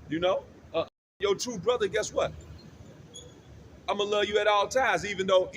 You know, your true brother, guess what? I'm gonna love you at all times, even though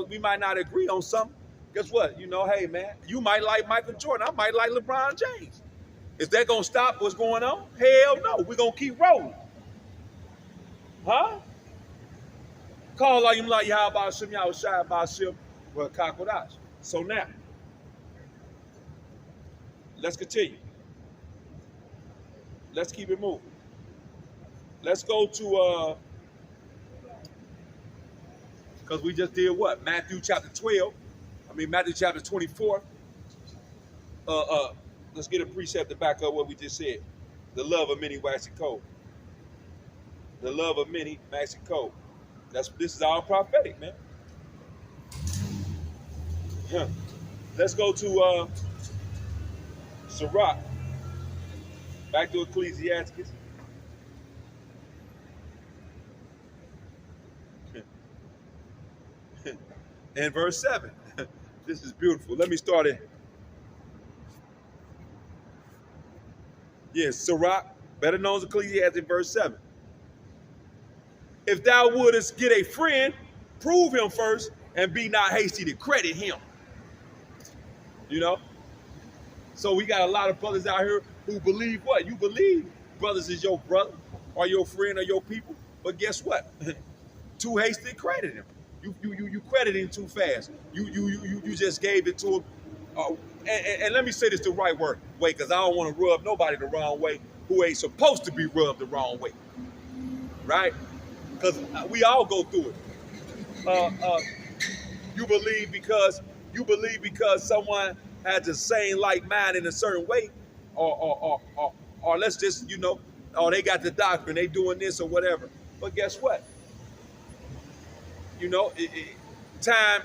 we might not agree on something. Guess what? You know, hey man, you might like Michael Jordan, I might like LeBron James. Is that gonna stop what's going on? Hell no, we're gonna keep rolling. Huh? Call like you like how about Shim, y'all shy about Shim, well, Kakodash. So now, let's continue. Let's keep it moving. Let's go to because we just did what? Matthew chapter 12. Matthew chapter 24. Let's get a precept to back up what we just said. The love of many waxing cold. The love of many waxing cold. This is all prophetic, man. Huh. Let's go to Sirach. Back to Ecclesiastes. And verse 7. This is beautiful. Let me start it. Yes, Sirach, better known as Ecclesiastes, verse 7. If thou wouldest get a friend, prove him first, and be not hasty to credit him. You know? So we got a lot of brothers out here who believe what? You believe brothers is your brother, or your friend, or your people. But guess what? Too hasty to credit him. You credit him too fast. You just gave it to him. And let me say this the right way, because I don't want to rub nobody the wrong way who ain't supposed to be rubbed the wrong way, right? Because we all go through it. You believe because someone has the same like mind in a certain way, or let's just they got the doctrine, they doing this or whatever. But guess what? Time.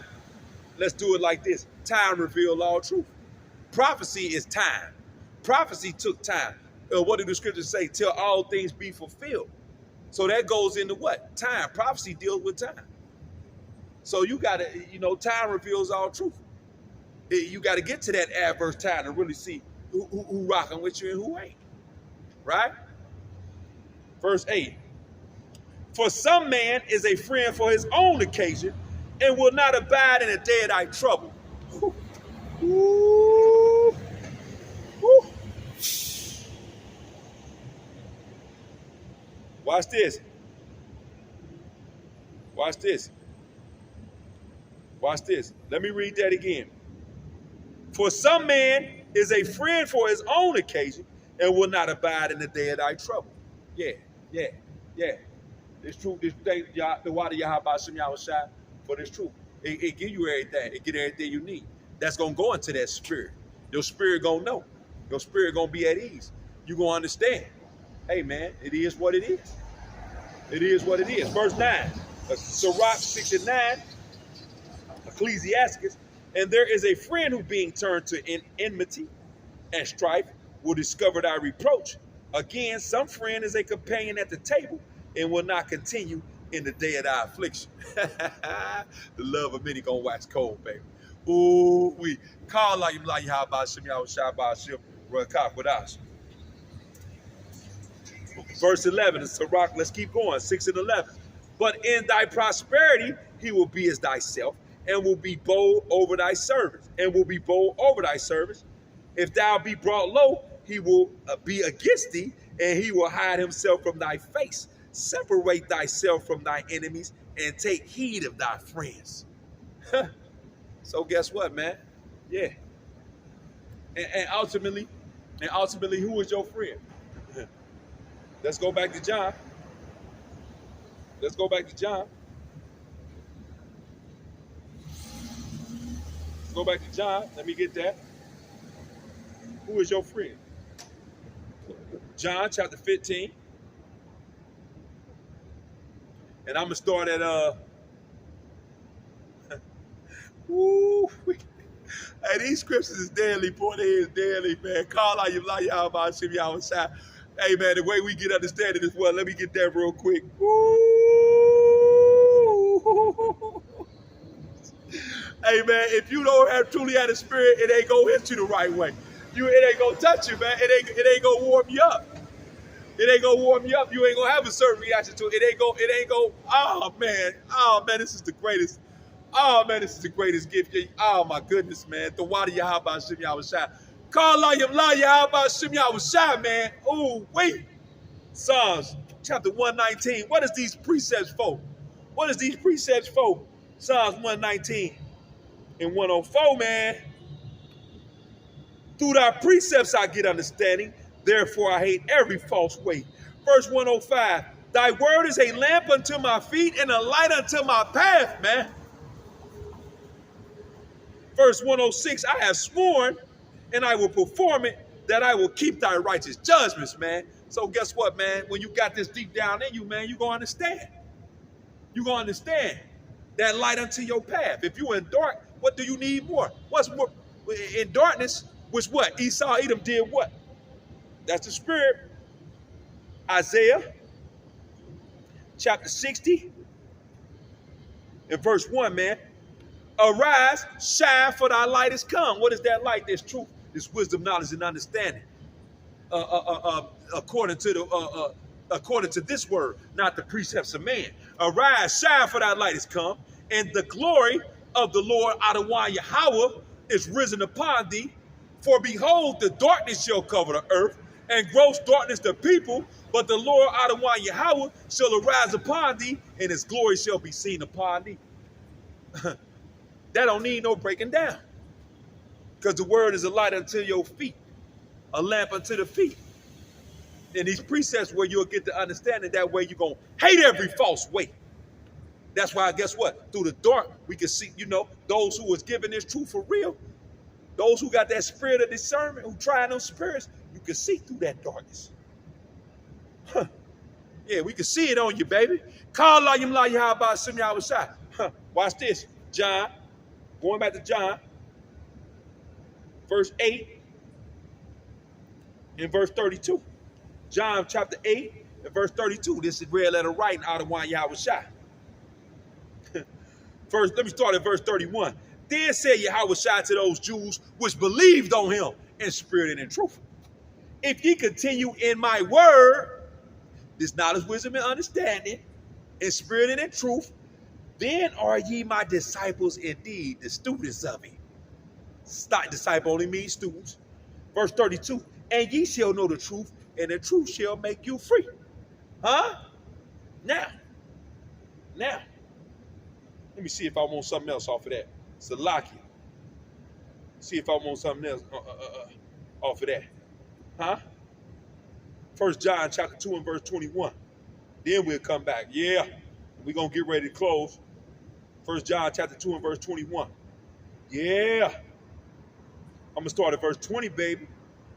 Let's do it like this. Time reveals all truth. Prophecy is time. Prophecy took time. What did the scriptures say? Till all things be fulfilled. So that goes into what? Time. Prophecy deals with time. So you got to, time reveals all truth. You got to get to that adverse time to really see who rocking with you and who ain't. Right? Verse 8. For some man is a friend for his own occasion, and will not abide in the day of thy trouble. Ooh. Ooh. Watch this. Watch this. Watch this. Let me read that again. For some man is a friend for his own occasion, and will not abide in the day of thy trouble. Yeah. It's true. This thing, the water Yahweh Shem Yahweh Shai, for this truth. It give you everything. It get everything you need. That's going to go into that spirit. Your spirit going to know. Your spirit going to be at ease. You going to understand. Hey, man, it is what it is. It is what it is. Verse 9. Sirach 6:9. Ecclesiastes. And there is a friend who being turned to enmity and strife will discover thy reproach. Again, some friend is a companion at the table and will not continue in the day of thy affliction. The love of many gonna wax cold, baby. Ooh, we call like how about Shem Yahweh Shai Ba'ashim Rakak with us. Verse 11 is Sirach. Let's keep going. 6 and 11. But in thy prosperity he will be as thyself, and will be bold over thy service, If thou be brought low, he will be against thee, and he will hide himself from thy face. Separate thyself from thy enemies, and take heed of thy friends. So guess what, man? Yeah. And ultimately, who is your friend? Let's go back to John. Let's go back to John. Let's go back to John. Let me get that. Who is your friend? John chapter 15. And I'm going to start at, hey, these scriptures is deadly, boy. They is deadly, man. Call out your light, y'all about Shem Yahweh Shai. Hey, man, the way we get understanding is well. Let me get that real quick. Hey, man, if you don't have truly had a spirit, it ain't going to hit you the right way. It ain't going to touch you, man. It ain't going to warm you up. It ain't gonna warm you up. You ain't gonna have a certain reaction to it. It ain't go, oh man, this is the greatest. Oh man, this is the greatest gift. Oh my goodness, man. The water Yahweh Shem Yahweh Shai. Call Layim La Yahweh Shem Yahweh Shai, man. Oh, wait. Psalms chapter 119. What is these precepts for? What is these precepts for? Psalms 119 and 104, man. Through thy precepts I get understanding. Therefore I hate every false way. Verse 105. Thy word is a lamp unto my feet and a light unto my path, man. Verse 106. I have sworn and I will perform it, that I will keep thy righteous judgments, man. So guess what, man? When you got this deep down in you, man, you're going to understand. You're going to understand that light unto your path. If you're in dark, what do you need more? What's more? In darkness, which what? Esau, Edom did what? That's the spirit. Isaiah chapter 60 and verse 1, man. Arise, shine, for thy light is come. What is that light? This truth, this wisdom, knowledge, and understanding. According to this word, not the precepts of man. Arise, shine, for thy light is come, and the glory of the Lord Adonai Yahweh is risen upon thee. For behold, the darkness shall cover the earth, and gross darkness the people, but the Lord Adonai Yahweh shall arise upon thee, and his glory shall be seen upon thee. That don't need no breaking down. Because the word is a light unto your feet, a lamp unto the feet. And these precepts where you'll get the understanding, that way you're going to hate every false way. That's why, guess what? Through the dark, we can see, those who was given this truth for real, those who got that spirit of discernment, who trying those spirits, you can see through that darkness. Huh. Yeah, we can see it on you, baby. Call Layim La Yahweh Shem Yahweh Shai. Watch this. John, going back to John, verse 8 and verse 32. John chapter 8 and verse 32. This is red letter writing out of one Yahweh Shai. First, let me start at verse 31. Then said Yahweh Shai to those Jews which believed on him in spirit and in truth. If ye continue in my word, this knowledge, wisdom, and understanding, in spirit and in truth, then are ye my disciples indeed, the students of it. Disciple only means students. Verse 32. And ye shall know the truth, and the truth shall make you free. Huh? Now. Let me see if I want something else off of that. Salakia. See if I want something else off of that. Huh? 1 John chapter 2 and verse 21. Then we'll come back. Yeah. We're going to get ready to close. 1 John chapter 2 and verse 21. Yeah. I'm going to start at verse 20, baby.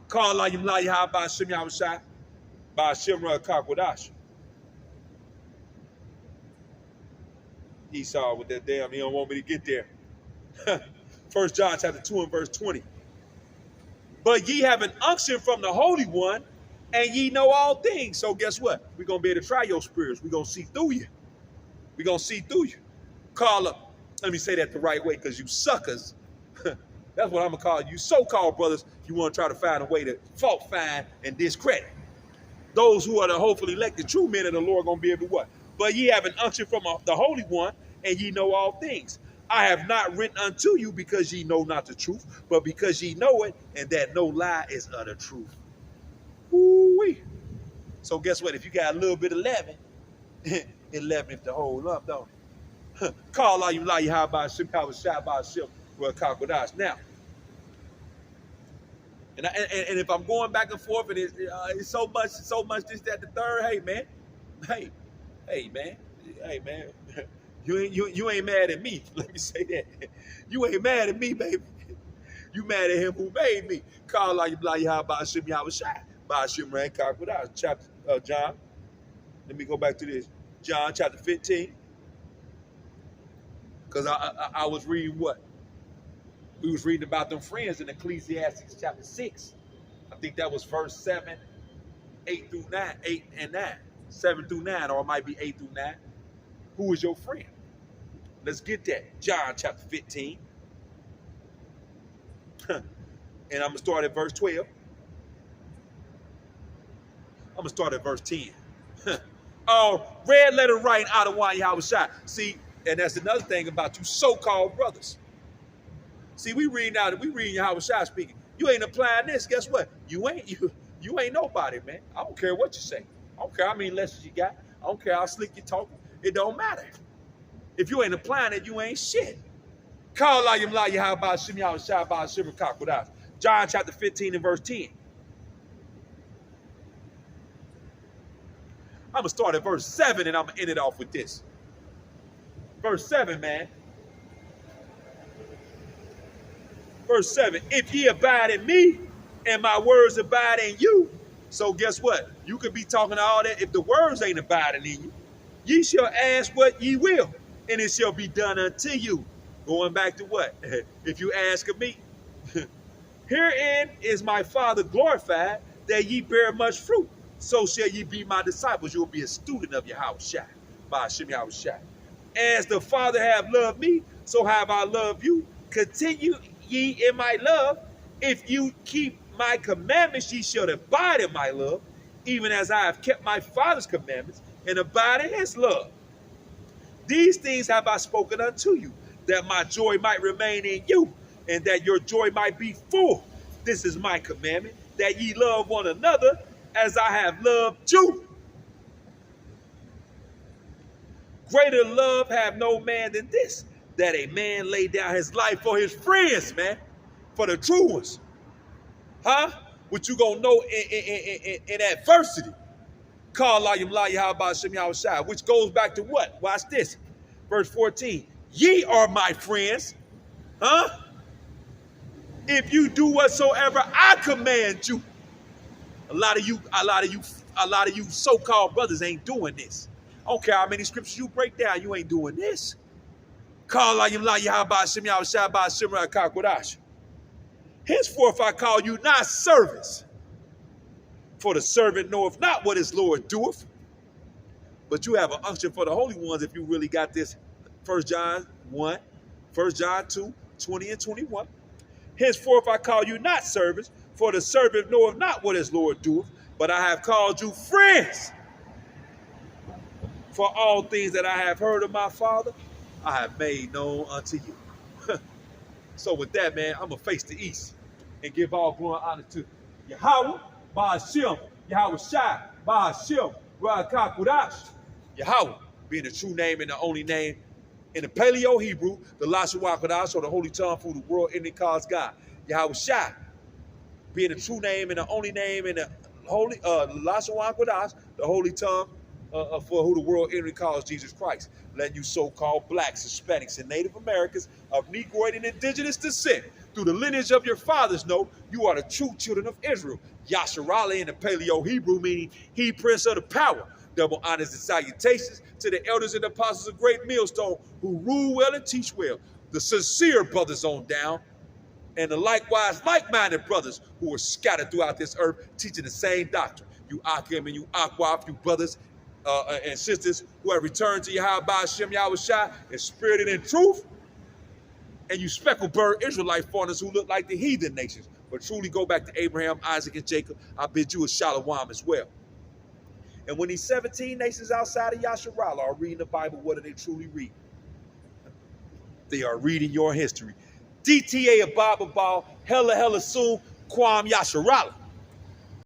Call Layim La Yahweh Shem Yahweh Shai by Shem Rakakwadash. Esau with that damn, he don't want me to get there. 1 John chapter 2 and verse 20. But ye have an unction from the Holy One, and ye know all things. So guess what? We're going to be able to try your spirits. We're going to see through you. We're going to see through you. Call up. Let me say that the right way, because you suckers. That's what I'm going to call you. So-called brothers, you want to try to find a way to fault find and discredit. Those who are the hopefully elected true men of the Lord are going to be able to what? But ye have an unction from the Holy One, and ye know all things. I have not written unto you because ye know not the truth, but because ye know it, and that no lie is of the truth. Woo-wee. So guess what? If you got a little bit of leaven, it leaveneth the whole lump, don't it? Call Layim La Yahweh Shem Yahweh Shai by Shem Rakakwadash. Now, and if I'm going back and forth, and it's so much this, that, the third. Hey, man. You ain't mad at me. Let me say that. You ain't mad at me, baby. You mad at him who made me. Call Layim La Yahweh Shem Yahweh Shai by Shem Rakakwadash. Chapter John. Let me go back to this. John chapter 15. Because I was reading what? We was reading about them friends in Ecclesiastes chapter 6. I think that was verse 7, 8 through 9, 8 and 9. 7 through 9, or it might be 8 through 9. Who is your friend? Let's get that. John chapter 15. And I'm going to start at verse 12. I'm going to start at verse 10. Red letter writing out of why Yahweh Shai. See, and that's another thing about you so-called brothers. See, we reading Yahweh Shai speaking. You ain't applying this. Guess what? You ain't nobody, man. I don't care what you say. I don't care how many lessons you got. I don't care how slick you talking. It don't matter. If you ain't applying it, you ain't shit. Call la yim la Yahweh Ba'Shem Yahweh Shai Ba'Shem Kakodash. John chapter 15 and verse 10. I'm going to start at verse 7 and I'm going to end it off with this. Verse 7, man. Verse 7, if ye abide in me and my words abide in you. So guess what? You could be talking all that. If the words ain't abiding in you, ye shall ask what ye will, and it shall be done unto you. Going back to what? If you ask of me. Herein is my Father glorified, that ye bear much fruit. So shall ye be my disciples. You'll be a student of Yahweh Shai. Ba'Shem Yahweh Shai. As the Father have loved me, so have I loved you. Continue ye in my love. If you keep my commandments, ye shall abide in my love, even as I have kept my Father's commandments and abide in his love. These things have I spoken unto you, that my joy might remain in you, and that your joy might be full. This is my commandment, that ye love one another as I have loved you. Greater love have no man than this, that a man lay down his life for his friends, man, for the true ones. Huh? What you gonna know in adversity. Call la yim la Yahweh Ba'Shem Yahweh Shai, which goes back to what? Watch this. Verse 14. Ye are my friends. Huh? If you do whatsoever I command you. A lot of you so-called brothers ain't doing this. I don't care how many scriptures you break down, you ain't doing this. Call la yim la Yahweh Ba'Shem Yahweh Shai Ba'Shem Kakodash. Henceforth I call you not servants, for the servant knoweth not what his Lord doeth. But you have an unction for the holy ones if you really got this. 1 John 1, 1 John 2, 20 and 21. Henceforth I call you not servants, for the servant knoweth not what his Lord doeth, but I have called you friends. For all things that I have heard of my Father, I have made known unto you. So with that, man, I'm going to face the east and give all glory and honor to Yahweh, Ba'Shem, Yahweh Shai, Ba'Shem, Kakodash. Yahweh being the true name and the only name in the Paleo-Hebrew, the Lashon Kodash, or the holy tongue for the world ending calls God. Yahweh Shai being the true name and the only name in the holy Lashon Kodash, the holy tongue for who the world ending calls Jesus Christ. Letting you so-called blacks, Hispanics, and Native Americans of Negroid and indigenous descent through the lineage of your fathers know you are the true children of Israel. Yasharala in the Paleo-Hebrew, meaning he prince of the power. Double honors and salutations to the elders and apostles of Great Millstone who rule well and teach well. The sincere brothers on down, and the likewise like-minded brothers who are scattered throughout this earth teaching the same doctrine. You Akim and you Akwaf, you brothers and sisters who have returned to Yahweh Ba'Shem Yahweh Shai in spirit and in truth. And you speckled bird Israelite foreigners who look like the heathen nations, but truly go back to Abraham, Isaac, and Jacob. I bid you a shalom as well. And when these 17 nations outside of Yasharala are reading the Bible, what are they truly reading? They are reading your history. DTA Ababa Ball, hella soon, Kwam Yasharala.